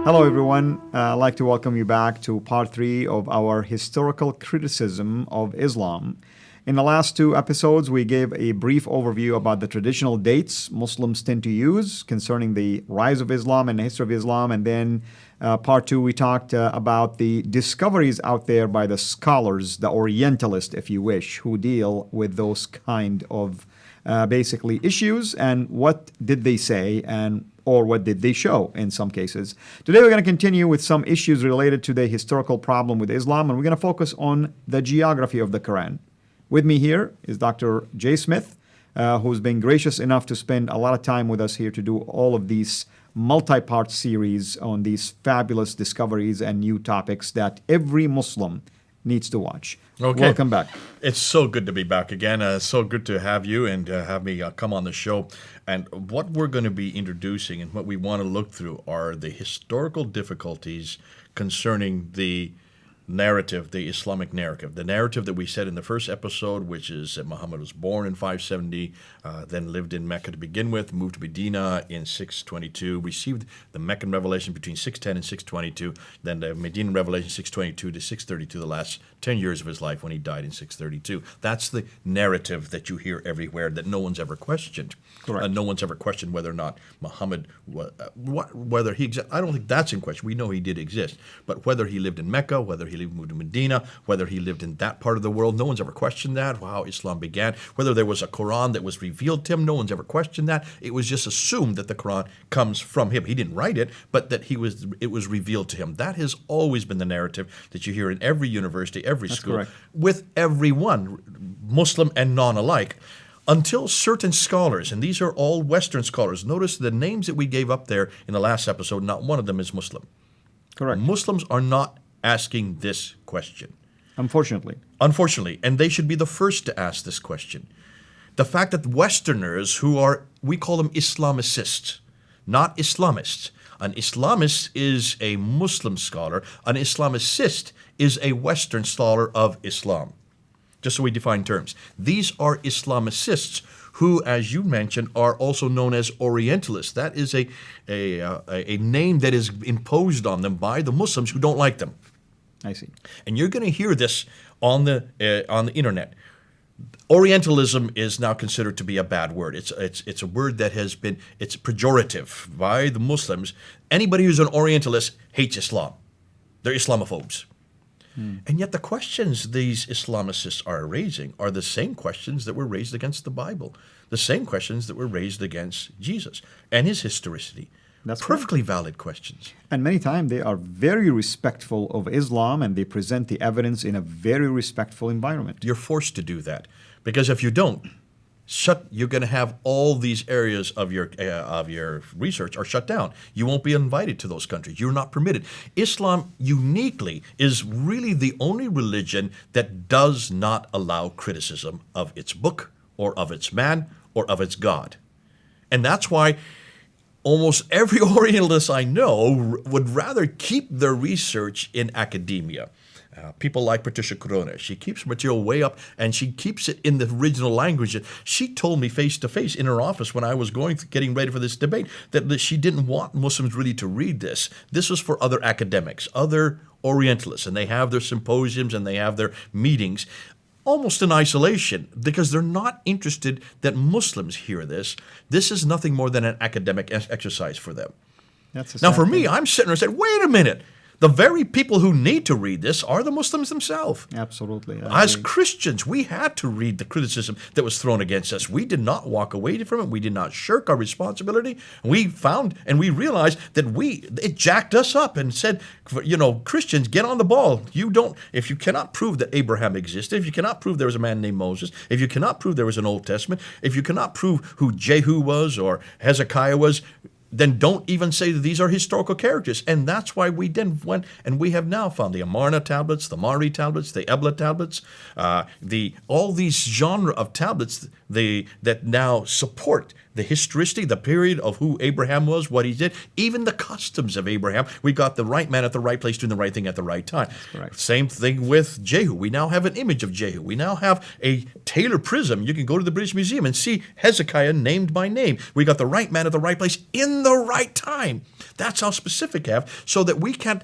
Hello, everyone. I'd like to welcome you back to part 3 of our historical criticism of Islam. In the last 2 episodes, we gave a brief overview about the traditional dates Muslims tend to use concerning the rise of Islam and the history of Islam. And then part 2, we talked about the discoveries out there by the scholars, the Orientalists, if you wish, who deal with those kind of basically issues, and what did they say or what did they show in some cases. Today we're going to continue with some issues related to the historical problem with Islam, and we're going to focus on the geography of the Quran. With me here is Dr. Jay Smith, who's been gracious enough to spend a lot of time with us here to do all of these multi-part series on these fabulous discoveries and new topics that every Muslim needs to watch. Okay. Welcome back. It's so good to be back again. So good to have you and have me come on the show. And what we're going to be introducing and what we want to look through are the historical difficulties concerning the narrative, the Islamic narrative. The narrative that we said in the first episode, which is that Muhammad was born in 570, then lived in Mecca to begin with, moved to Medina in 622, received the Meccan revelation between 610 and 622, then the Medinan revelation 622 to 632, the last 10 years of his life when he died in 632. That's the narrative that you hear everywhere that no one's ever questioned. Correct. No one's ever questioned whether or not Muhammad, whether he existed. I don't think that's in question. We know he did exist. But whether he lived in Mecca, whether he moved to Medina, whether he lived in that part of the world, no one's ever questioned that, how Islam began. Whether there was a Quran that was revealed to him, no one's ever questioned that. It was just assumed that the Quran comes from him. He didn't write it, but that it was revealed to him. That has always been the narrative that you hear in every university, every school, correct. with everyone, Muslim and non-alike. Until certain scholars, and these are all Western scholars, notice the names that we gave up there in the last episode, not one of them is Muslim. Correct. Muslims are not asking this question. Unfortunately. Unfortunately, and they should be the first to ask this question. The fact that Westerners who are, we call them Islamicists, not Islamists. An Islamist is a Muslim scholar. An Islamicist is a Western scholar of Islam. Just so we define terms. These are Islamicists who, as you mentioned, are also known as Orientalists. That is a name that is imposed on them by the Muslims who don't like them. I see. And you're going to hear this on the internet. Orientalism is now considered to be a bad word. It's a word that it's pejorative by the Muslims. Anybody who's an Orientalist hates Islam. They're Islamophobes. And yet the questions these Islamicists are raising are the same questions that were raised against the Bible, the same questions that were raised against Jesus and his historicity. That's perfectly valid questions. And many times they are very respectful of Islam and they present the evidence in a very respectful environment. You're forced to do that because if you don't, you're going to have all these areas of your research are shut down. You won't be invited to those countries. You're not permitted. Islam uniquely is really the only religion that does not allow criticism of its book or of its man or of its God. And that's why almost every Orientalist I know would rather keep their research in academia. People like Patricia Corona. She keeps material way up, and she keeps it in the original language. She told me face-to-face in her office when I was getting ready for this debate that she didn't want Muslims really to read this. This was for other academics, other Orientalists, and they have their symposiums and they have their meetings almost in isolation because they're not interested that Muslims hear this. This is nothing more than an academic exercise for them. Now, for me, I'm sitting there and saying, wait a minute. The very people who need to read this are the Muslims themselves. Absolutely. As Christians, we had to read the criticism that was thrown against us. We did not walk away from it. We did not shirk our responsibility. We found and we realized that it jacked us up and said, Christians, get on the ball. If you cannot prove that Abraham existed, if you cannot prove there was a man named Moses, if you cannot prove there was an Old Testament, if you cannot prove who Jehu was or Hezekiah was, then don't even say that these are historical characters. And that's why we then went, and we have now found the Amarna tablets, the Mari tablets, the Ebla tablets, all these genre of tablets that now support the historicity, the period of who Abraham was, what he did, even the customs of Abraham. We got the right man at the right place doing the right thing at the right time. Same thing with Jehu. We now have an image of Jehu. We now have a Taylor prism. You can go to the British Museum and see Hezekiah named by name. We got the right man at the right place in in the right time. That's how specific I have, so that we can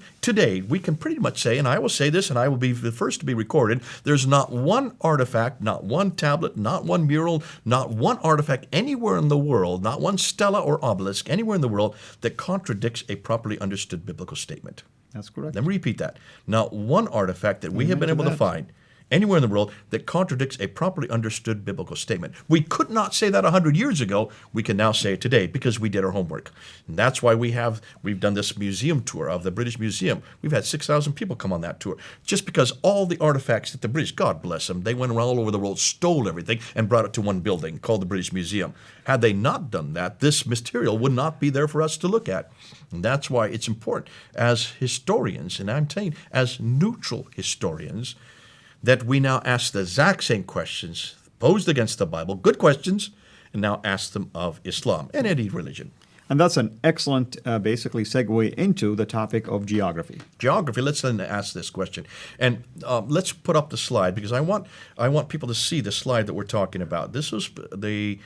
pretty much say, and I will say this, and I will be the first to be recorded, there's not one artifact, not one tablet, not one mural, not one artifact anywhere in the world, not one stela or obelisk anywhere in the world that contradicts a properly understood biblical statement. That's correct. Let me repeat that. Not one artifact that we have been able to find anywhere in the world that contradicts a properly understood biblical statement. We could not say that 100 years ago. We can now say it today because we did our homework. And that's why we've done this museum tour of the British Museum. We've had 6,000 people come on that tour just because all the artifacts that the British, God bless them, they went around all over the world, stole everything, and brought it to one building called the British Museum. Had they not done that, this material would not be there for us to look at. And that's why it's important as historians, and I'm telling you, as neutral historians, that we now ask the exact same questions posed against the Bible, good questions, and now ask them of Islam and any religion. And that's an excellent, basically, segue into the topic of geography. Geography, let's then ask this question. And let's put up the slide, because I want people to see the slide that we're talking about. This was the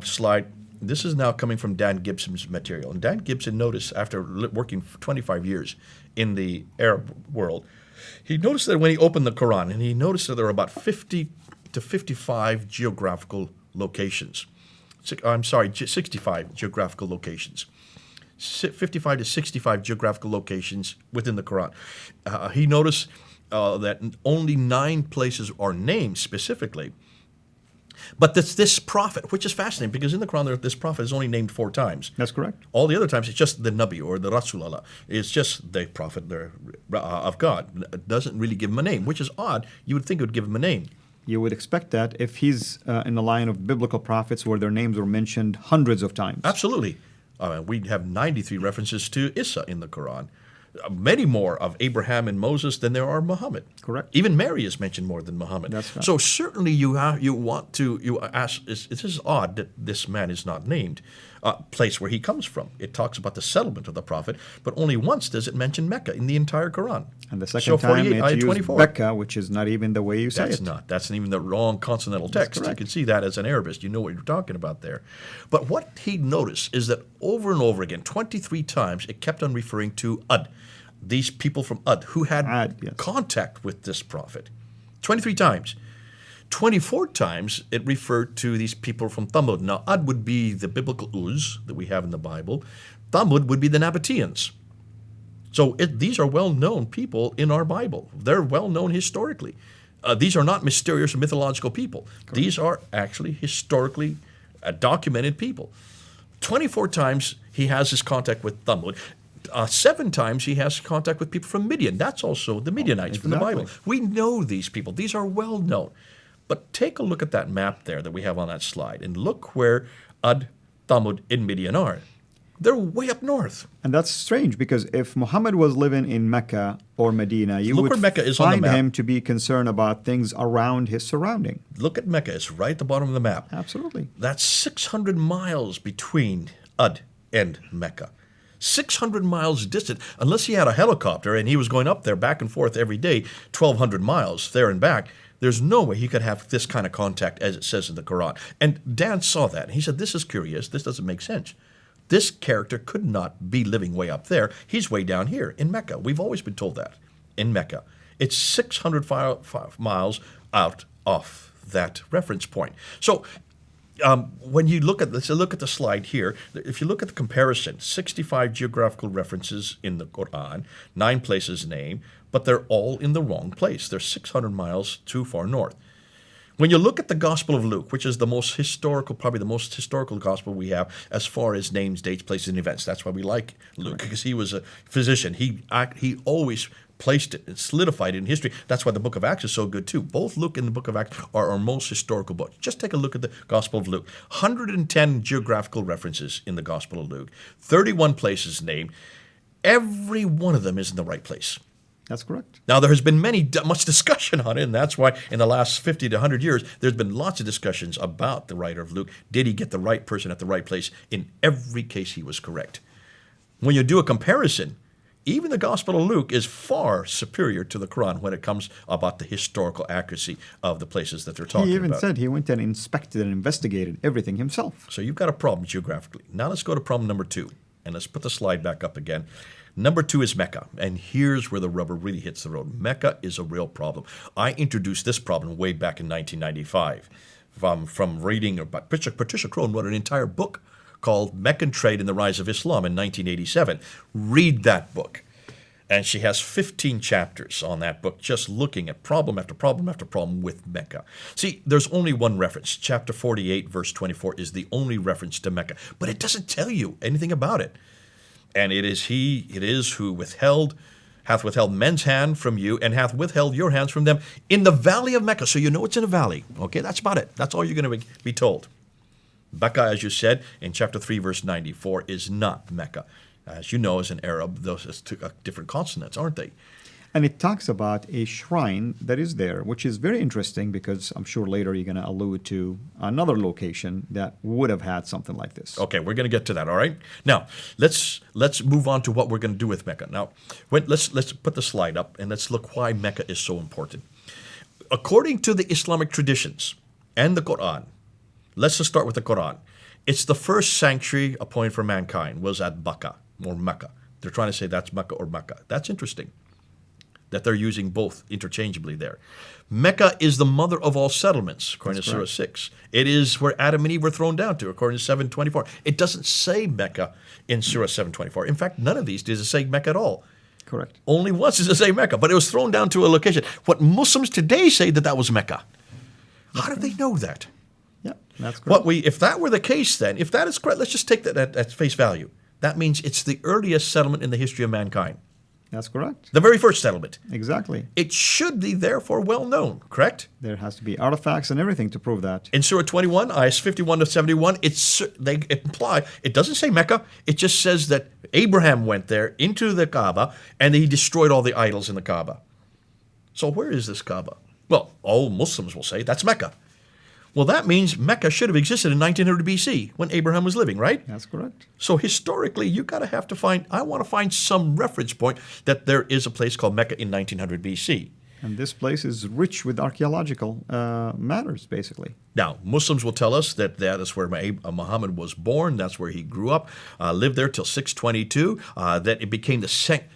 slide. This is now coming from Dan Gibson's material. And Dan Gibson noticed, after working for 25 years in the Arab world, he noticed that when he opened the Quran, and he noticed that there were about 50 to 55 geographical locations. 65 geographical locations. 55 to 65 geographical locations within the Quran. He noticed that only 9 places are named specifically. But this prophet, which is fascinating, because in the Quran, this prophet is only named 4 times. That's correct. All the other times, it's just the Nabi or the Rasulullah. It's just the prophet of God. It doesn't really give him a name, which is odd. You would think it would give him a name. You would expect that if he's in the line of biblical prophets where their names were mentioned hundreds of times. Absolutely. We have 93 references to Isa in the Quran. Many more of Abraham and Moses than there are Muhammad. Correct. Even Mary is mentioned more than Muhammad. That's right. So certainly you ask, this is odd that this man is not named, place where he comes from. It talks about the settlement of the prophet, but only once does it mention Mecca in the entire Quran. And the second time it used 24. Mecca, which is not even the way you say it. That's not even the wrong consonantal text. You can see that as an Arabist. You know what you're talking about there. But what he noticed is that over and over again, 23 times, it kept on referring to Ad. These people from Ad who had contact with this prophet. 23 times. 24 times it referred to these people from Thamud. Now, Ad would be the biblical Uz that we have in the Bible. Thamud would be the Nabateans. So these are well-known people in our Bible. They're well-known historically. These are not mysterious or mythological people. Correct. These are actually historically documented people. 24 times he has his contact with Thamud. 7 times he has contact with people from Midian. That's also the Midianites from the Bible. We know these people. These are well known. But take a look at that map there that we have on that slide and look where Ad, Thamud, and Midian are. They're way up north. And that's strange because if Muhammad was living in Mecca or Medina, you would find him to be concerned about things around his surrounding. Look at Mecca. It's right at the bottom of the map. Absolutely. That's 600 miles between Ad and Mecca. 600 miles distant, unless he had a helicopter and he was going up there back and forth every day, 1,200 miles there and back, there's no way he could have this kind of contact as it says in the Quran. And Dan saw that. He said, this is curious. This doesn't make sense. This character could not be living way up there. He's way down here in Mecca. We've always been told that, in Mecca. It's 600 miles out of that reference point. So when you look at this, look at the slide here. If you look at the comparison, 65 geographical references in the Quran, 9 places named, but they're all in the wrong place. They're 600 miles too far north. When you look at the Gospel of Luke, which is the most historical, probably the most historical gospel we have as far as names, dates, places, and events. That's why we like Luke, because he was a physician. He always placed it and solidified it in history. That's why the book of Acts is so good too. Both Luke and the book of Acts are our most historical books. Just take a look at the Gospel of Luke. 110 geographical references in the Gospel of Luke. 31 places named. Every one of them is in the right place. That's correct. Now, there has been much discussion on it, and that's why in the last 50 to 100 years, there's been lots of discussions about the writer of Luke. Did he get the right person at the right place? In every case, he was correct. When you do a comparison, even the Gospel of Luke is far superior to the Quran when it comes about the historical accuracy of the places that they're talking about. He even said he went and inspected and investigated everything himself. So you've got a problem geographically. Now let's go to problem number 2. And let's put the slide back up again. Number 2 is Mecca. And here's where the rubber really hits the road. Mecca is a real problem. I introduced this problem way back in 1995 from reading about Patricia Crone wrote an entire book called Meccan Trade and the Rise of Islam in 1987. Read that book. And she has 15 chapters on that book, just looking at problem after problem after problem with Mecca. See, there's only one reference. Chapter 48, verse 24 is the only reference to Mecca. But it doesn't tell you anything about it. And it is who hath withheld men's hand from you, and hath withheld your hands from them in the valley of Mecca. So you know it's in a valley. Okay, that's about it. That's all you're going to be told. Mecca, as you said, in chapter 3, verse 94, is not Mecca. As you know, as an Arab, those are different consonants, aren't they? And it talks about a shrine that is there, which is very interesting because I'm sure later you're going to allude to another location that would have had something like this. Okay, we're going to get to that, all right? Now, let's move on to what we're going to do with Mecca. Now, let's put the slide up and let's look why Mecca is so important. According to the Islamic traditions and the Quran, let's just start with the Quran. It's the first sanctuary appointed for mankind was at Mecca or Mecca. They're trying to say that's Mecca or Mecca. That's interesting that they're using both interchangeably there. Mecca is the mother of all settlements, according to Surah 6. It is where Adam and Eve were thrown down to, according to 7:24. It doesn't say Mecca in Surah 7:24. In fact, none of these does it say Mecca at all. Correct. Only once does it say Mecca, but it was thrown down to a location. What Muslims today say that was Mecca. How did they know that? Yeah, that's correct. If that were the case then, if that is correct, let's just take that at face value. That means it's the earliest settlement in the history of mankind. That's correct. The very first settlement. Exactly. It should be therefore well known, correct? There has to be artifacts and everything to prove that. In Surah 21, ayahs 51 to 71, they imply, it doesn't say Mecca, it just says that Abraham went there into the Kaaba and he destroyed all the idols in the Kaaba. So where is this Kaaba? Well, all Muslims will say that's Mecca. Well, that means Mecca should have existed in 1900 BC when Abraham was living, right? That's correct. So historically, I want to find some reference point that there is a place called Mecca in 1900 BC. And this place is rich with archaeological matters, basically. Now, Muslims will tell us that is where Muhammad was born. That's where he grew up, lived there till 622. That it became the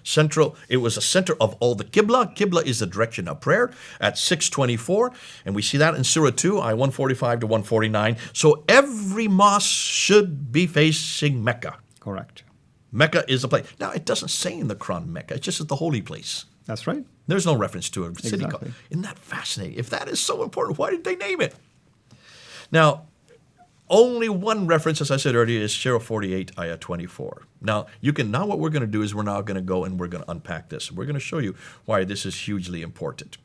central. It was a center of all the Qibla. Qibla is the direction of prayer at 624, and we see that in Surah 2, ayah 145 to 149. So every mosque should be facing Mecca. Correct. Mecca is the place. Now, it doesn't say in the Quran Mecca. It's just the holy place. That's right. There's no reference to a city. Exactly. Isn't that fascinating? If that is so important, why did they name it? Now, only one reference, as I said earlier, is Surah 48, ayah 24. Now, what we're going to do is we're now going to go and we're going to unpack this. We're going to show you why this is hugely important.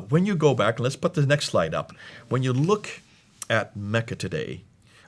When you go back, let's put the next slide up. When you look at Mecca today,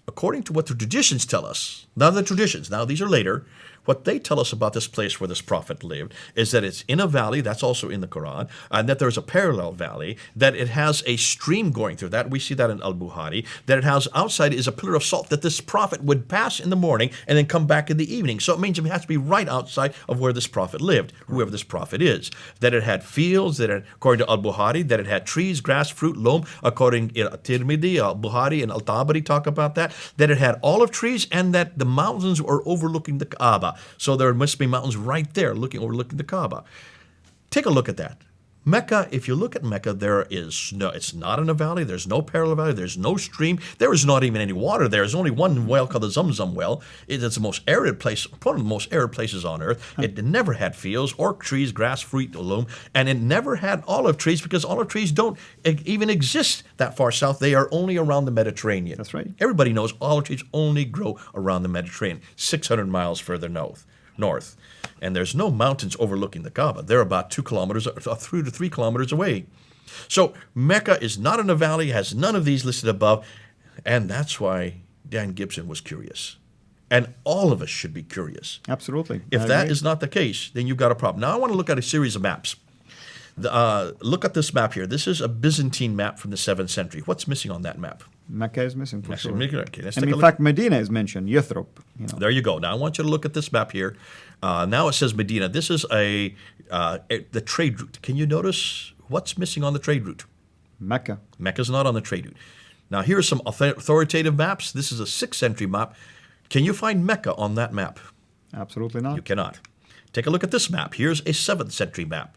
according to what the traditions tell us, these are later, what they tell us about this place where this prophet lived is that it's in a valley, that's also in the Quran, and that there's a parallel valley, that it has a stream going through that. We see that in Al-Bukhari, that it has outside is a pillar of salt that this prophet would pass in the morning and then come back in the evening. So it means it has to be right outside of where this prophet lived, whoever this prophet is. That it had fields, according to Al-Bukhari, that it had trees, grass, fruit, loam, according to Tirmidhi, Al-Bukhari, and Al-Tabari talk about that it had olive trees, and that the mountains were overlooking the Kaaba. So there must be mountains right there overlooking the Kaaba. Take a look at that. Mecca, if you look at Mecca, it's not in a valley, there's no parallel valley, there's no stream, there is not even any water there. There's only one well called the Zamzam well. It's the most arid place, one of the most arid places on earth. It never had fields or trees, grass, fruit, loam, and it never had olive trees because olive trees don't even exist that far south. They are only around the Mediterranean. That's right. Everybody knows olive trees only grow around the Mediterranean, 600 miles further north. And there's no mountains overlooking the Kaaba. They're about 2 kilometers, 2 to 3 kilometers away. So Mecca is not in a valley, has none of these listed above, and that's why Dan Gibson was curious. And all of us should be curious. Absolutely. If that is not the case, then you've got a problem. Now I want to look at a series of maps. Look at this map here. This is a Byzantine map from the 7th century. What's missing on that map? Mecca is missing for sure. Okay, and in fact, Medina is mentioned, Yathrib. There you go. Now I want you to look at this map here. Now it says Medina. This is the trade route. Can you notice what's missing on the trade route? Mecca. Mecca's not on the trade route. Now here are some authoritative maps. This is a 6th century map. Can you find Mecca on that map? Absolutely not. You cannot. Take a look at this map. Here's a 7th century map.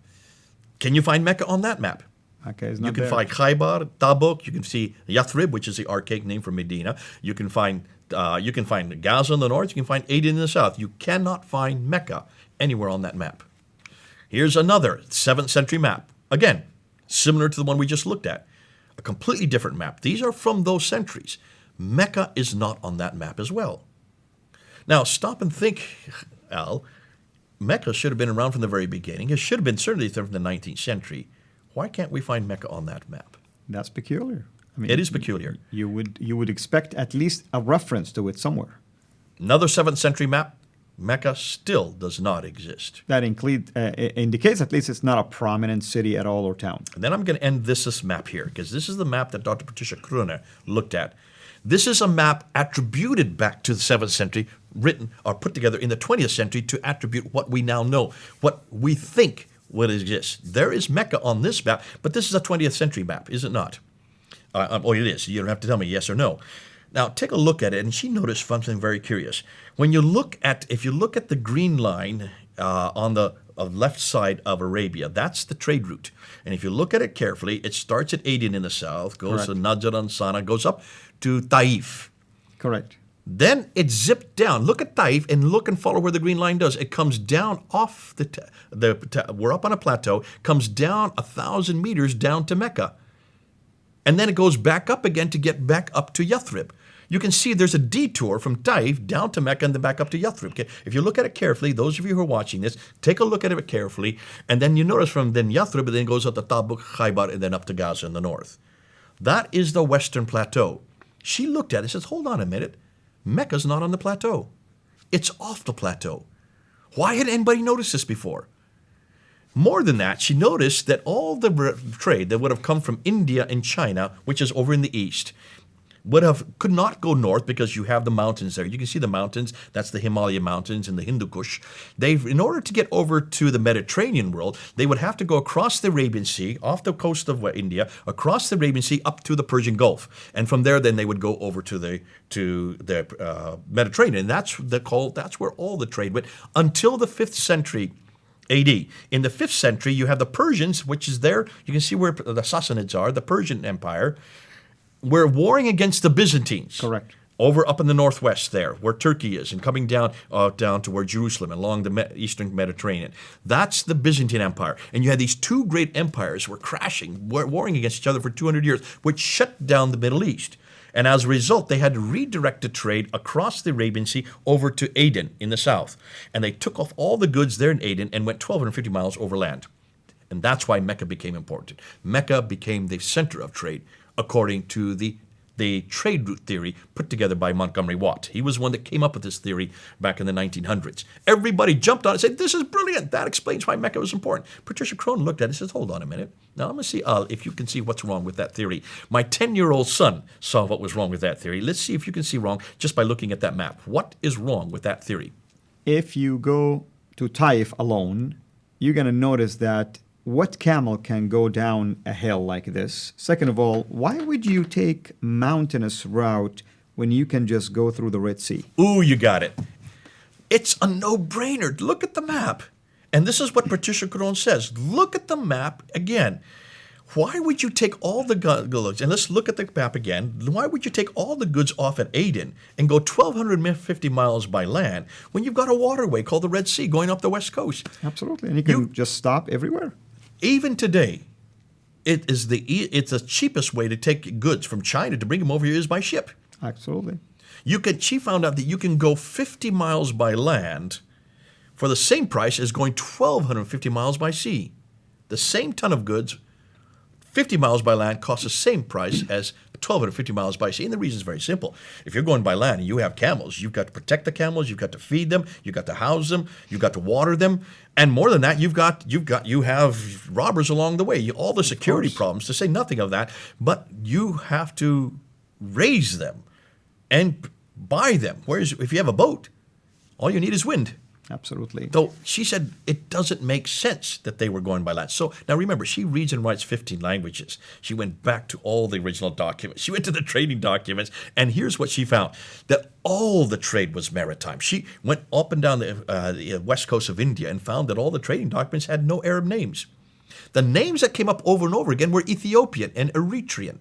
Can you find Mecca on that map? Okay, it's You not can there. find Khaybar, Tabuk. You can see Yathrib, which is the archaic name for Medina. You can find Gaza in the north. You can find Aden in the south. You cannot find Mecca anywhere on that map. Here's another 7th century map. Again, similar to the one we just looked at. A completely different map. These are from those centuries. Mecca is not on that map as well. Now, stop and think, Al. Mecca should have been around from the very beginning. It should have been certainly from the 19th century. Why can't we find Mecca on that map? That's peculiar. I mean, It is peculiar. You would expect at least a reference to it somewhere. Another 7th century map, Mecca still does not exist. That indicates at least it's not a prominent city at all or town. And then I'm going to end this map here, because this is the map that Dr. Patricia Kroner looked at. This is a map attributed back to the 7th century, written or put together in the 20th century to attribute what we now know, what we think would exist. There is Mecca on this map, but this is a 20th century map, is it not? It is. You don't have to tell me yes or no. Now, take a look at it, and she noticed something very curious. If you look at the green line on the left side of Arabia, that's the trade route. And if you look at it carefully, it starts at Aden in the south, goes to Najran, Sana, goes up to Taif. Correct. Then it zipped down. Look at Taif and look and follow where the green line does. It comes down off we're up on a plateau, comes down 1,000 meters down to Mecca. And then it goes back up again to get back up to Yathrib. You can see there's a detour from Taif down to Mecca and then back up to Yathrib. Okay? If you look at it carefully, those of you who are watching this, take a look at it carefully, and then you notice from then Yathrib, and then goes up to Tabuk, Khaybar, and then up to Gaza in the north. That is the western plateau. She looked at it and says, hold on a minute. Mecca's not on the plateau. It's off the plateau. Why hadn't anybody noticed this before? More than that, she noticed that all the trade that would have come from India and China, which is over in the east, could not go north because you have the mountains there. You can see the mountains. That's the Himalaya mountains and the Hindu Kush. In order to get over to the Mediterranean world, they would have to go across the Arabian Sea, off the coast of India, across the Arabian Sea up to the Persian Gulf, and from there, then they would go over to the Mediterranean. And that's where all the trade went until the 5th century. AD. In the 5th century, you have the Persians, which is there. You can see where the Sassanids are, the Persian Empire. We're warring against the Byzantines. Correct. Over up in the northwest there, where Turkey is, and coming down to where Jerusalem, along the eastern Mediterranean. That's the Byzantine Empire. And you had these two great empires were crashing, warring against each other for 200 years, which shut down the Middle East. And as a result, they had to redirect the trade across the Arabian Sea over to Aden in the south. And they took off all the goods there in Aden and went 1,250 miles overland. And that's why Mecca became important. Mecca became the center of trade, according to the trade route theory put together by Montgomery Watt. He was one that came up with this theory back in the 1900s. Everybody jumped on it and said, this is brilliant. That explains why Mecca was important. Patricia Crone looked at it and said, hold on a minute. Now I'm going to see if you can see what's wrong with that theory. My 10-year-old son saw what was wrong with that theory. Let's see if you can see wrong just by looking at that map. What is wrong with that theory? If you go to Taif alone, you're going to notice that what camel can go down a hill like this? Second of all, why would you take mountainous route when you can just go through the Red Sea? Ooh, you got it. It's a no-brainer. Look at the map. And this is what Patricia Crone says. Look at the map again. Why would you take all the goods, and let's look at the map again. Why would you take all the goods off at Aden and go 1,250 miles by land when you've got a waterway called the Red Sea going up the west coast? Absolutely. And you can just stop everywhere. Even today, it's the cheapest way to take goods from China to bring them over here is by ship. Absolutely. She found out that you can go 50 miles by land for the same price as going 1,250 miles by sea. The same ton of goods, 50 miles by land, costs the same price as 1,250 miles by sea. And the reason is very simple. If you're going by land and you have camels, you've got to protect the camels, you've got to feed them, you've got to house them, you've got to water them. And more than that, you have robbers along the way, all the security problems, to say nothing of that. But you have to raise them and buy them. Whereas if you have a boat, all you need is wind. Absolutely. Though she said it doesn't make sense that they were going by land. So now remember, she reads and writes 15 languages. She went back to all the original documents. She went to the trading documents, and here's what she found: that all the trade was maritime. She went up and down the west coast of India and found that all the trading documents had no Arab names. The names that came up over and over again were Ethiopian and Eritrean.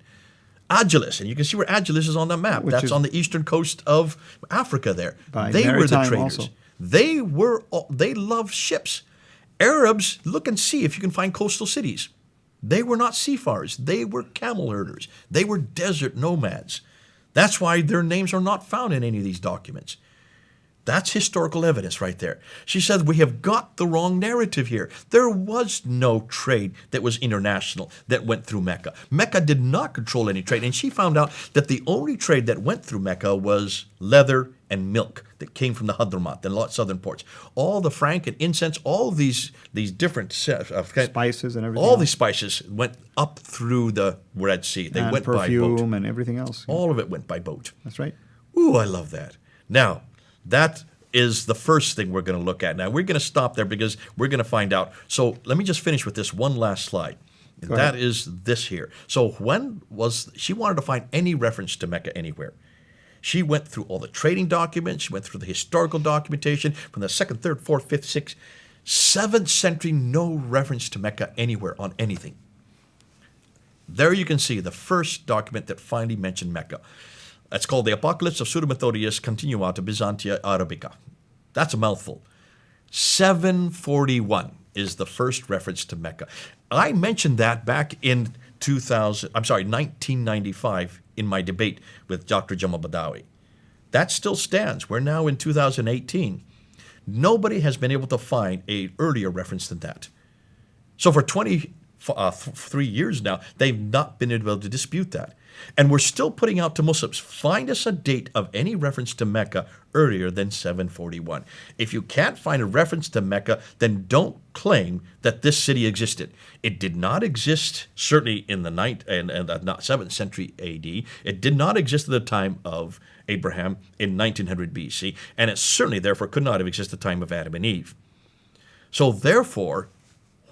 Agilis, and you can see where Agilis is on the map. That's on the eastern coast of Africa there. They were the traders. Also. They loved ships. Arabs, look and see if you can find coastal cities. They were not seafarers. They were camel herders. They were desert nomads. That's why their names are not found in any of these documents. That's historical evidence right there. She said, we have got the wrong narrative here. There was no trade that was international that went through Mecca. Mecca did not control any trade. And she found out that the only trade that went through Mecca was leather and milk that came from the Hadramaut, the southern ports. All the frank and incense, all these different spices and everything. All these spices went up through the Red Sea. They went by boat. Perfume and everything else. All of it went by boat. That's right. Ooh, I love that. Now, that is the first thing we're going to look at. Now, we're going to stop there because we're going to find out. So let me just finish with this one last slide. And that is this here. So she wanted to find any reference to Mecca anywhere. She went through all the trading documents. She went through the historical documentation from the 2nd, 3rd, 4th, 5th, 6th, 7th century, no reference to Mecca anywhere on anything. There you can see the first document that finally mentioned Mecca. That's called the Apocalypse of Pseudo-Methodius Continuata Byzantia Arabica. That's a mouthful. 741 is the first reference to Mecca. I mentioned that back in 1995 in my debate with Dr. Jamal Badawi. That still stands. We're now in 2018. Nobody has been able to find an earlier reference than that. So for 23 years now, they've not been able to dispute that. And we're still putting out to Muslims, find us a date of any reference to Mecca earlier than 741. If you can't find a reference to Mecca, then don't claim that this city existed. It did not exist, certainly in the 7th century AD. It did not exist at the time of Abraham in 1900 BC, and it certainly, therefore, could not have existed at the time of Adam and Eve. So, therefore,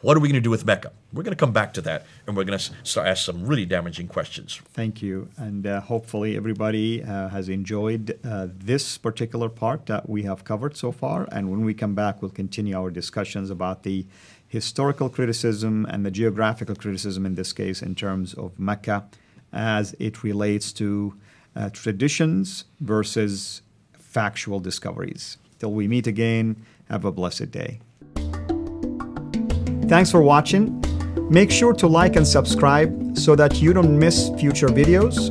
what are we going to do with Mecca? We're going to come back to that, and we're going to start ask some really damaging questions. Thank you. And hopefully everybody has enjoyed this particular part that we have covered so far. And when we come back, we'll continue our discussions about the historical criticism and the geographical criticism in this case in terms of Mecca as it relates to traditions versus factual discoveries. Till we meet again, have a blessed day. Thanks for watching. Make sure to like and subscribe so that you don't miss future videos.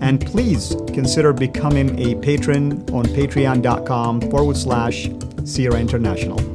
And please consider becoming a patron on patreon.com/CIRA International.